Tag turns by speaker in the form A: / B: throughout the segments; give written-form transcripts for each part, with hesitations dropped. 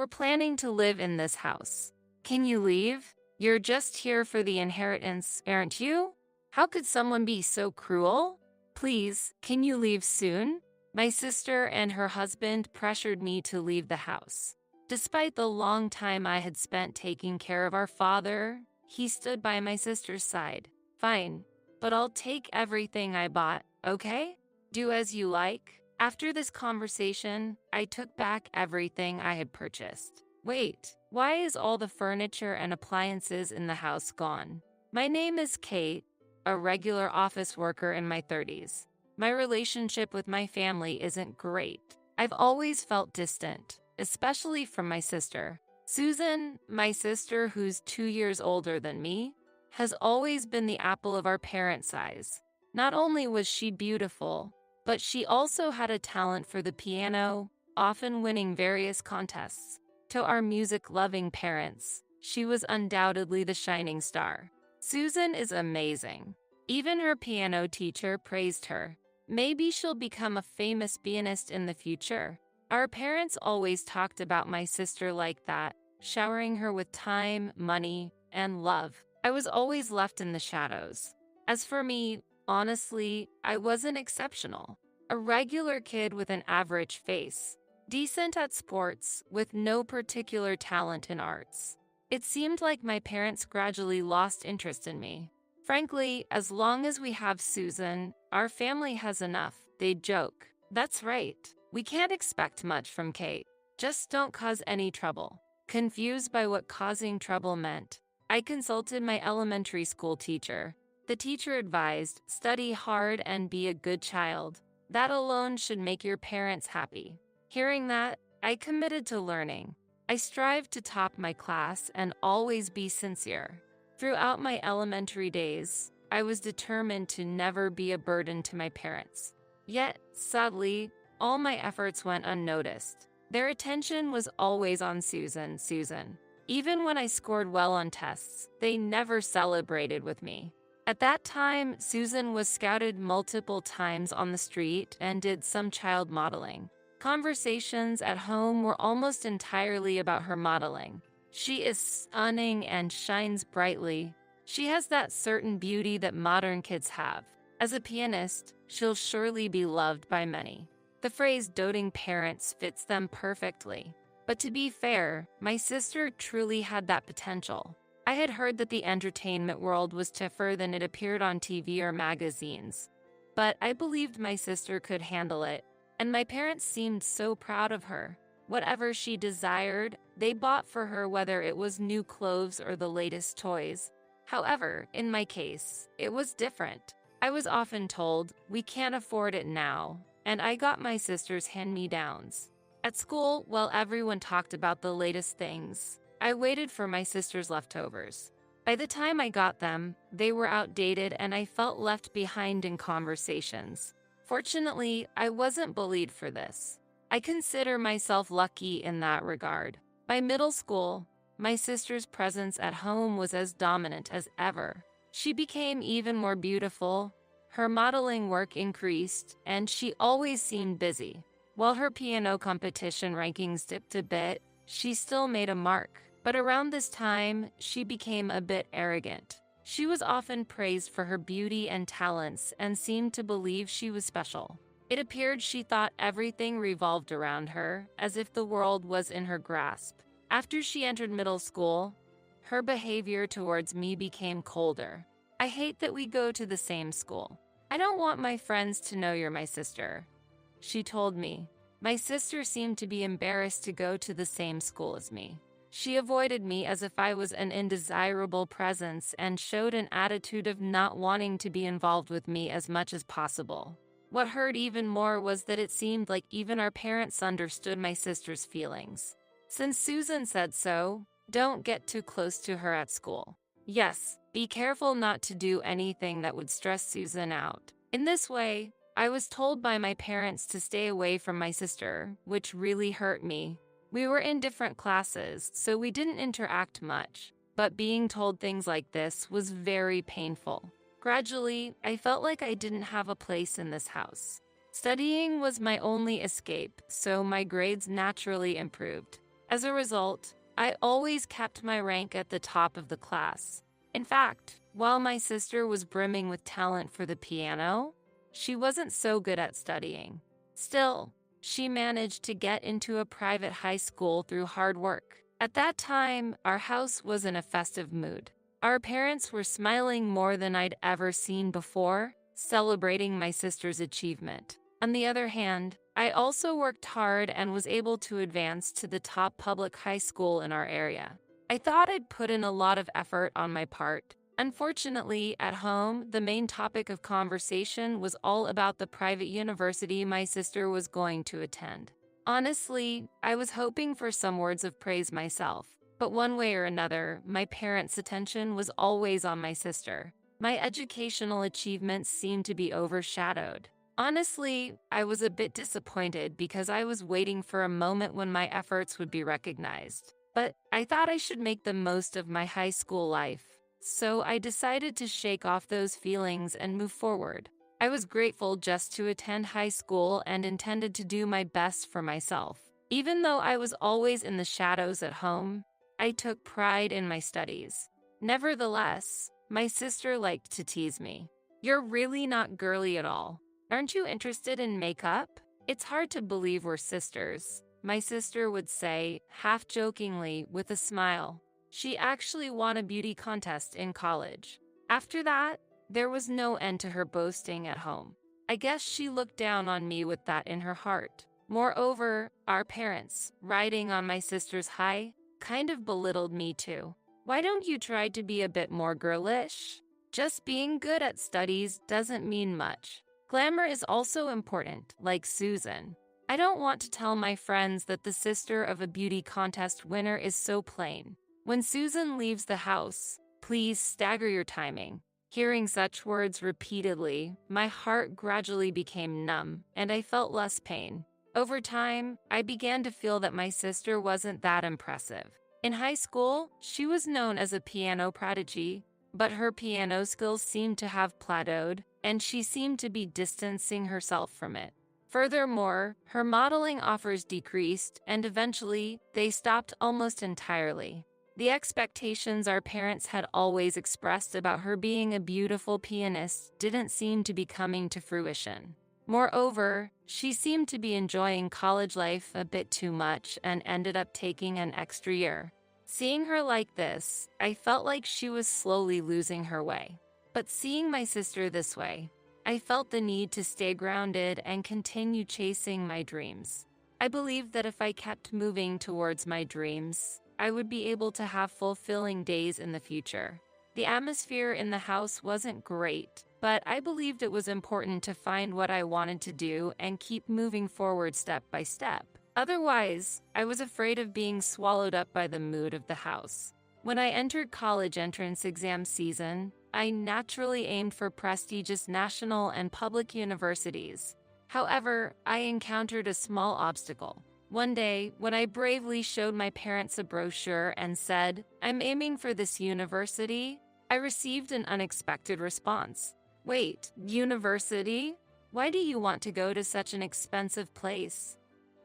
A: We're planning to live in this house. Can you leave? You're just here for the inheritance, aren't you? How could someone be so cruel? Please, can you leave soon? My sister and her husband pressured me to leave the house. Despite the long time I had spent taking care of our father, he stood by my sister's side. Fine, but I'll take everything I bought, okay? Do as you like. After this conversation, I took back everything I had purchased. Wait, why is all the furniture and appliances in the house gone? My name is Kate, a regular office worker in my 30s. My relationship with my family isn't great. I've always felt distant, especially from my sister. Susan, my sister who's 2 years older than me, has always been the apple of our parents' eyes. Not only was she beautiful, but she also had a talent for the piano, often winning various contests. To our music-loving parents, she was undoubtedly the shining star. Susan is amazing. Even her piano teacher praised her. Maybe she'll become a famous pianist in the future. Our parents always talked about my sister like that, showering her with time, money, and love. I was always left in the shadows. As for me, honestly, I wasn't exceptional. A regular kid with an average face. Decent at sports, with no particular talent in arts. It seemed like my parents gradually lost interest in me. Frankly, as long as we have Susan, our family has enough, they'd joke. That's right. We can't expect much from Kate. Just don't cause any trouble. Confused by what causing trouble meant, I consulted my elementary school teacher. The teacher advised, study hard and be a good child. That alone should make your parents happy. Hearing that, I committed to learning. I strived to top my class and always be sincere. Throughout my elementary days, I was determined to never be a burden to my parents. Yet, sadly, all my efforts went unnoticed. Their attention was always on Susan. Even when I scored well on tests, they never celebrated with me. At that time, Susan was scouted multiple times on the street and did some child modeling. Conversations at home were almost entirely about her modeling. She is stunning and shines brightly. She has that certain beauty that modern kids have. As a pianist, she'll surely be loved by many. The phrase doting parents fits them perfectly. But to be fair, my sister truly had that potential. I had heard that the entertainment world was tougher than it appeared on TV or magazines. But I believed my sister could handle it, and my parents seemed so proud of her. Whatever she desired, they bought for her, whether it was new clothes or the latest toys. However, in my case, it was different. I was often told, "We can't afford it now," and I got my sister's hand-me-downs. At school, while everyone talked about the latest things, I waited for my sister's leftovers. By the time I got them, they were outdated and I felt left behind in conversations. Fortunately, I wasn't bullied for this. I consider myself lucky in that regard. By middle school, my sister's presence at home was as dominant as ever. She became even more beautiful, her modeling work increased, and she always seemed busy. While her piano competition rankings dipped a bit, she still made a mark. But around this time, she became a bit arrogant. She was often praised for her beauty and talents and seemed to believe she was special. It appeared she thought everything revolved around her, as if the world was in her grasp. After she entered middle school, her behavior towards me became colder. "I hate that we go to the same school. I don't want my friends to know you're my sister," she told me. My sister seemed to be embarrassed to go to the same school as me. She avoided me as if I was an undesirable presence and showed an attitude of not wanting to be involved with me as much as possible. What hurt even more was that it seemed like even our parents understood my sister's feelings. Since Susan said so, don't get too close to her at school. Yes, be careful not to do anything that would stress Susan out. In this way, I was told by my parents to stay away from my sister, which really hurt me. We were in different classes, so we didn't interact much, but being told things like this was very painful. Gradually, I felt like I didn't have a place in this house. Studying was my only escape, so my grades naturally improved. As a result, I always kept my rank at the top of the class. In fact, while my sister was brimming with talent for the piano, she wasn't so good at studying. Still, she managed to get into a private high school through hard work. At that time, our house was in a festive mood. Our parents were smiling more than I'd ever seen before, celebrating my sister's achievement. On the other hand, I also worked hard and was able to advance to the top public high school in our area. I thought I'd put in a lot of effort on my part. Unfortunately, at home, the main topic of conversation was all about the private university my sister was going to attend. Honestly, I was hoping for some words of praise myself, but one way or another, my parents' attention was always on my sister. My educational achievements seemed to be overshadowed. Honestly, I was a bit disappointed because I was waiting for a moment when my efforts would be recognized. But I thought I should make the most of my high school life. So I decided to shake off those feelings and move forward. I was grateful just to attend high school and intended to do my best for myself. Even though I was always in the shadows at home, I took pride in my studies. Nevertheless, my sister liked to tease me. "You're really not girly at all. Aren't you interested in makeup? It's hard to believe we're sisters," my sister would say, half jokingly with a smile. She actually won a beauty contest in college. After that, there was no end to her boasting at home. I guess she looked down on me with that in her heart. Moreover, our parents, riding on my sister's high, kind of belittled me too. "Why don't you try to be a bit more girlish? Just being good at studies doesn't mean much. Glamour is also important, like Susan. I don't want to tell my friends that the sister of a beauty contest winner is so plain. When Susan leaves the house, please stagger your timing." Hearing such words repeatedly, my heart gradually became numb, and I felt less pain. Over time, I began to feel that my sister wasn't that impressive. In high school, she was known as a piano prodigy, but her piano skills seemed to have plateaued, and she seemed to be distancing herself from it. Furthermore, her modeling offers decreased, and eventually, they stopped almost entirely. The expectations our parents had always expressed about her being a beautiful pianist didn't seem to be coming to fruition. Moreover, she seemed to be enjoying college life a bit too much and ended up taking an extra year. Seeing her like this, I felt like she was slowly losing her way. But seeing my sister this way, I felt the need to stay grounded and continue chasing my dreams. I believed that if I kept moving towards my dreams, I would be able to have fulfilling days in the future. The atmosphere in the house wasn't great, but I believed it was important to find what I wanted to do and keep moving forward step by step. Otherwise, I was afraid of being swallowed up by the mood of the house. When I entered college entrance exam season, I naturally aimed for prestigious national and public universities. However, I encountered a small obstacle. One day, when I bravely showed my parents a brochure and said, "I'm aiming for this university," I received an unexpected response. "Wait, university? Why do you want to go to such an expensive place?"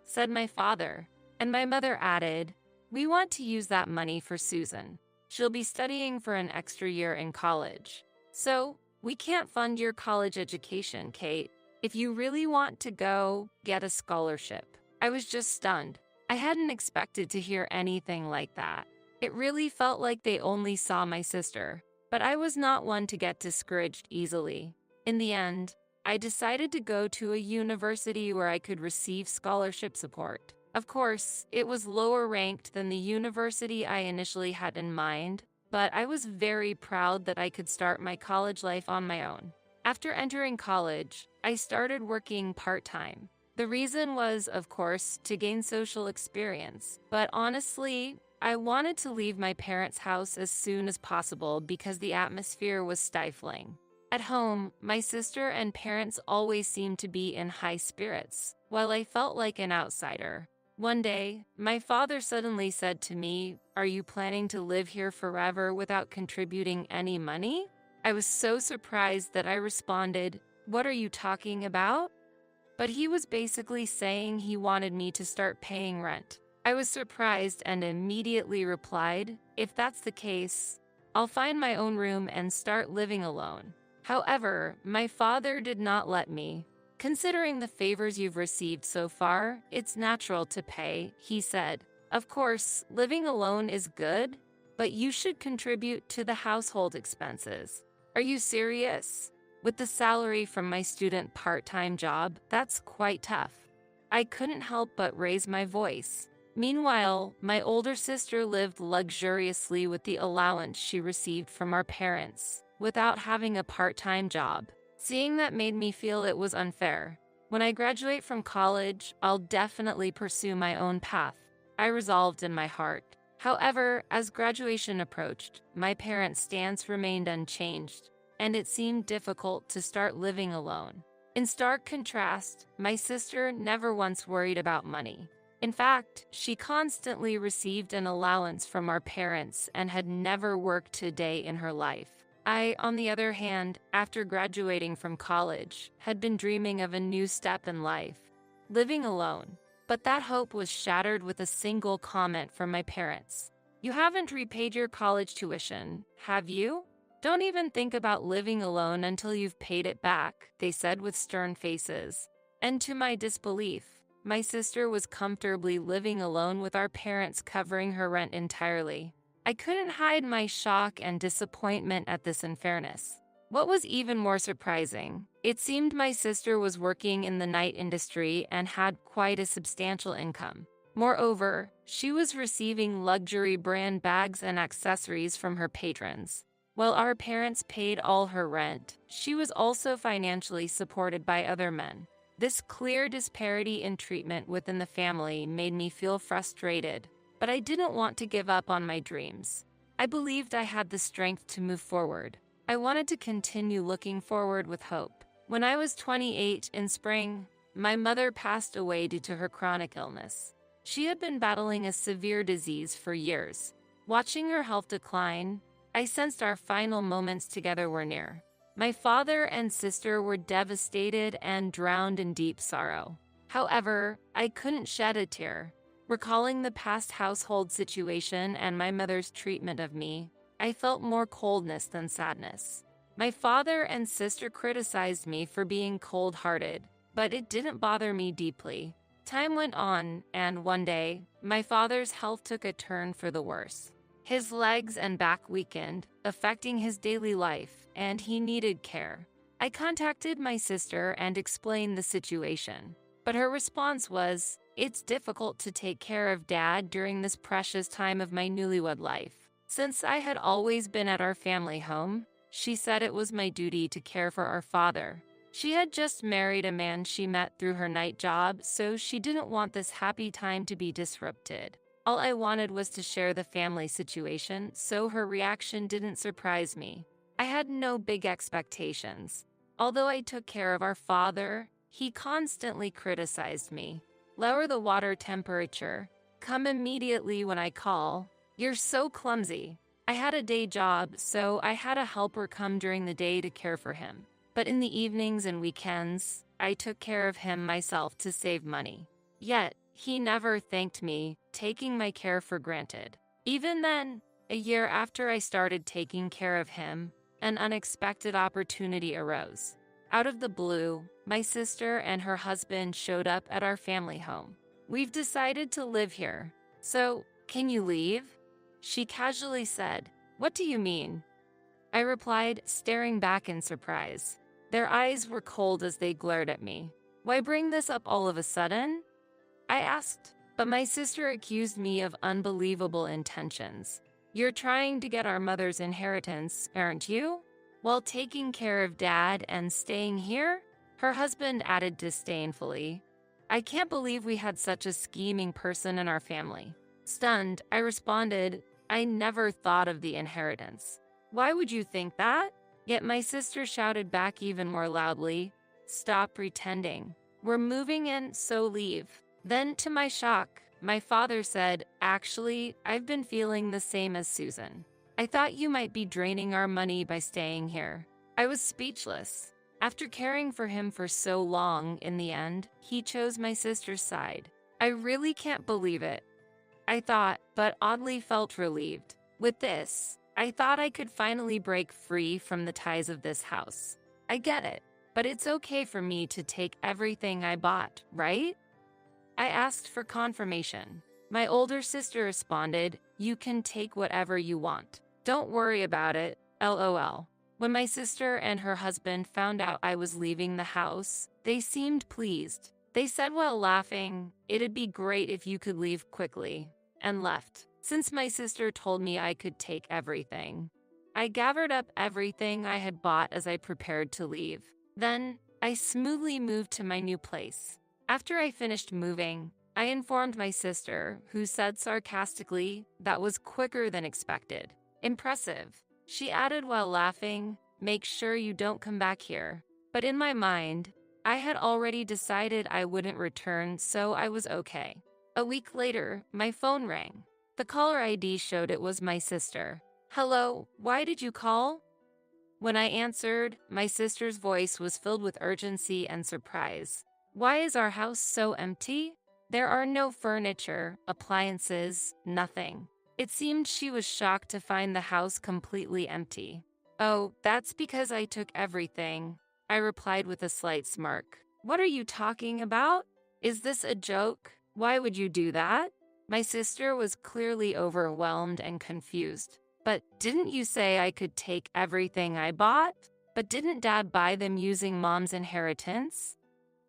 A: said my father. And my mother added, "We want to use that money for Susan. She'll be studying for an extra year in college. So, we can't fund your college education, Kate. If you really want to go, get a scholarship." I was just stunned. I hadn't expected to hear anything like that. It really felt like they only saw my sister, but I was not one to get discouraged easily. In the end, I decided to go to a university where I could receive scholarship support. Of course, it was lower ranked than the university I initially had in mind, but I was very proud that I could start my college life on my own. After entering college, I started working part-time. The reason was, of course, to gain social experience, but honestly, I wanted to leave my parents' house as soon as possible because the atmosphere was stifling. At home, my sister and parents always seemed to be in high spirits, while I felt like an outsider. One day, my father suddenly said to me, "Are you planning to live here forever without contributing any money?" I was so surprised that I responded, "What are you talking about?" But he was basically saying he wanted me to start paying rent. I was surprised and immediately replied, "If that's the case, I'll find my own room and start living alone." However, my father did not let me. "Considering the favors you've received so far, it's natural to pay," he said. "Of course, living alone is good, but you should contribute to the household expenses." "Are you serious?" With the salary from my student part-time job, that's quite tough. I couldn't help but raise my voice. Meanwhile, my older sister lived luxuriously with the allowance she received from our parents, without having a part-time job. Seeing that made me feel it was unfair. "When I graduate from college, I'll definitely pursue my own path," I resolved in my heart. However, as graduation approached, my parents' stance remained unchanged, and it seemed difficult to start living alone. In stark contrast, my sister never once worried about money. In fact, she constantly received an allowance from our parents and had never worked a day in her life. I, on the other hand, after graduating from college, had been dreaming of a new step in life, living alone. But that hope was shattered with a single comment from my parents. "You haven't repaid your college tuition, have you? Don't even think about living alone until you've paid it back," they said with stern faces. And to my disbelief, my sister was comfortably living alone with our parents covering her rent entirely. I couldn't hide my shock and disappointment at this unfairness. What was even more surprising, it seemed my sister was working in the night industry and had quite a substantial income. Moreover, she was receiving luxury brand bags and accessories from her patrons. While our parents paid all her rent, she was also financially supported by other men. This clear disparity in treatment within the family made me feel frustrated, but I didn't want to give up on my dreams. I believed I had the strength to move forward. I wanted to continue looking forward with hope. When I was 28 in spring, my mother passed away due to her chronic illness. She had been battling a severe disease for years. Watching her health decline, I sensed our final moments together were near. My father and sister were devastated and drowned in deep sorrow. However, I couldn't shed a tear. Recalling the past household situation and my mother's treatment of me, I felt more coldness than sadness. My father and sister criticized me for being cold-hearted, but it didn't bother me deeply. Time went on, and one day, my father's health took a turn for the worse. His legs and back weakened, affecting his daily life, and he needed care. I contacted my sister and explained the situation, but her response was, "It's difficult to take care of Dad during this precious time of my newlywed life." Since I had always been at our family home, she said it was my duty to care for our father. She had just married a man she met through her night job, so she didn't want this happy time to be disrupted. All I wanted was to share the family situation, so her reaction didn't surprise me. I had no big expectations. Although I took care of our father, he constantly criticized me. "Lower the water temperature. Come immediately when I call. You're so clumsy." I had a day job, so I had a helper come during the day to care for him. But in the evenings and weekends, I took care of him myself to save money. Yet, he never thanked me, taking my care for granted. Even then, a year after I started taking care of him, an unexpected opportunity arose. Out of the blue, my sister and her husband showed up at our family home. "We've decided to live here, so can you leave?" She casually said. "What do you mean?" I replied, staring back in surprise. Their eyes were cold as they glared at me. "Why bring this up all of a sudden?" I asked, but my sister accused me of unbelievable intentions. "You're trying to get our mother's inheritance, aren't you? While taking care of Dad and staying here?" Her husband added disdainfully. "I can't believe we had such a scheming person in our family." Stunned, I responded, "I never thought of the inheritance." "Why would you think that?" Yet my sister shouted back even more loudly, "Stop pretending. We're moving in, so leave." Then, to my shock, my father said, "Actually, I've been feeling the same as Susan. I thought you might be draining our money by staying here." I was speechless. After caring for him for so long, in the end, he chose my sister's side. I really can't believe it. I thought, but oddly felt relieved. With this, I thought I could finally break free from the ties of this house. I get it, but it's okay for me to take everything I bought, right? I asked for confirmation. My older sister responded, "You can take whatever you want. Don't worry about it, LOL." When my sister and her husband found out I was leaving the house, they seemed pleased. They said while laughing, "It'd be great if you could leave quickly," and left. Since my sister told me I could take everything, I gathered up everything I had bought as I prepared to leave. Then, I smoothly moved to my new place. After I finished moving, I informed my sister, who said sarcastically, "That was quicker than expected." "Impressive," she added while laughing, "make sure you don't come back here." But in my mind, I had already decided I wouldn't return, so I was okay. A week later, my phone rang. The caller ID showed it was my sister. "Hello, why did you call?" When I answered, my sister's voice was filled with urgency and surprise. "Why is our house so empty? There are no furniture, appliances, nothing." It seemed she was shocked to find the house completely empty. "Oh, that's because I took everything," I replied with a slight smirk. "What are you talking about? Is this a joke? Why would you do that?" My sister was clearly overwhelmed and confused. "But didn't you say I could take everything I bought? But didn't Dad buy them using Mom's inheritance?"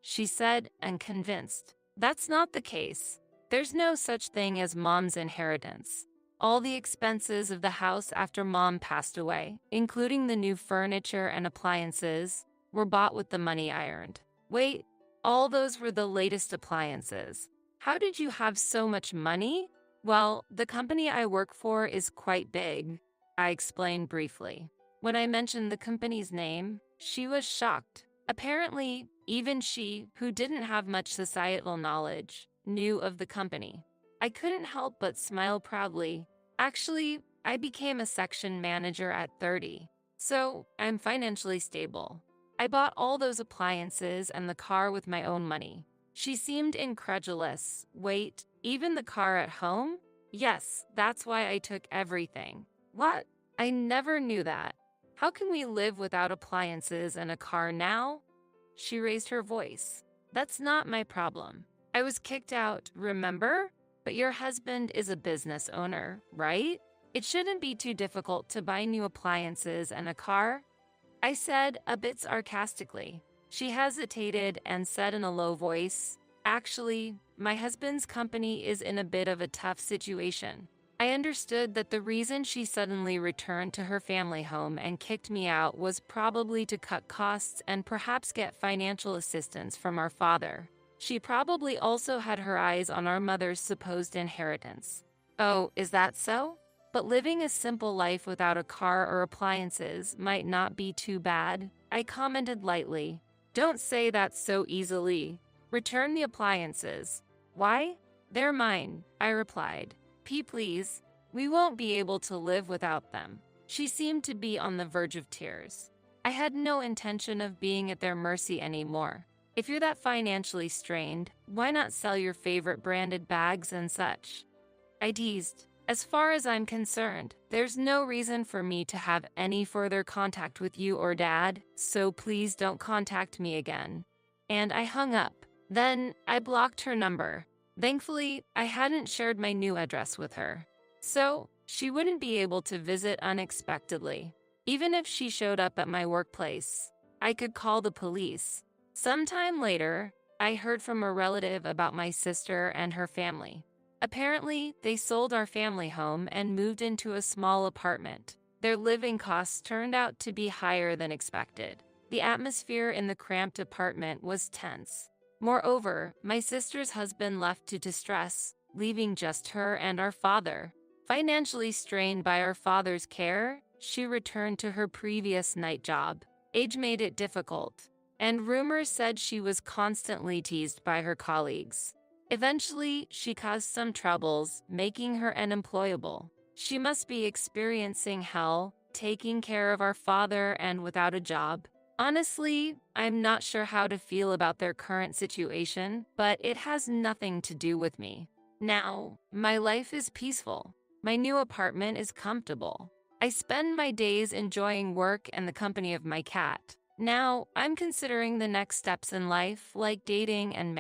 A: she said, unconvinced. "That's not the case. There's no such thing as Mom's inheritance. All the expenses of the house after Mom passed away, including the new furniture and appliances, were bought with the money I earned." "Wait, all those were the latest appliances. How did you have so much money?" "Well, the company I work for is quite big," I explained briefly. When I mentioned the company's name, she was shocked. Apparently, even she, who didn't have much societal knowledge, knew of the company. I couldn't help but smile proudly. "Actually, I became a section manager at 30, so I'm financially stable. I bought all those appliances and the car with my own money." She seemed incredulous. "Wait, even the car at home?" "Yes, that's why I took everything." "What? I never knew that. How can we live without appliances and a car now?" She raised her voice. "That's not my problem. I was kicked out, remember? But your husband is a business owner, right? It shouldn't be too difficult to buy new appliances and a car," I said, a bit sarcastically. She hesitated and said in a low voice, "Actually, my husband's company is in a bit of a tough situation." I understood that the reason she suddenly returned to her family home and kicked me out was probably to cut costs and perhaps get financial assistance from our father. She probably also had her eyes on our mother's supposed inheritance. "Oh, is that so? But living a simple life without a car or appliances might not be too bad," I commented lightly. "Don't say that so easily. Return the appliances." "Why?" "They're mine," I replied. Please, we won't be able to live without them." She seemed to be on the verge of tears. I had no intention of being at their mercy anymore. If you're that financially strained, why not sell your favorite branded bags and such? I teased. "As far as I'm concerned, there's no reason for me to have any further contact with you or Dad, so please don't contact me again." And I hung up. Then I blocked her number. Thankfully, I hadn't shared my new address with her, so she wouldn't be able to visit unexpectedly. Even if she showed up at my workplace, I could call the police. Sometime later, I heard from a relative about my sister and her family. Apparently, they sold our family home and moved into a small apartment. Their living costs turned out to be higher than expected. The atmosphere in the cramped apartment was tense. Moreover, my sister's husband left to distress, leaving just her and our father. Financially strained by our father's care, she returned to her previous night job. Age made it difficult, and rumors said she was constantly teased by her colleagues. Eventually, she caused some troubles, making her unemployable. She must be experiencing hell, taking care of our father and without a job. Honestly, I'm not sure how to feel about their current situation, but it has nothing to do with me. Now, my life is peaceful. My new apartment is comfortable. I spend my days enjoying work and the company of my cat. Now, I'm considering the next steps in life, like dating and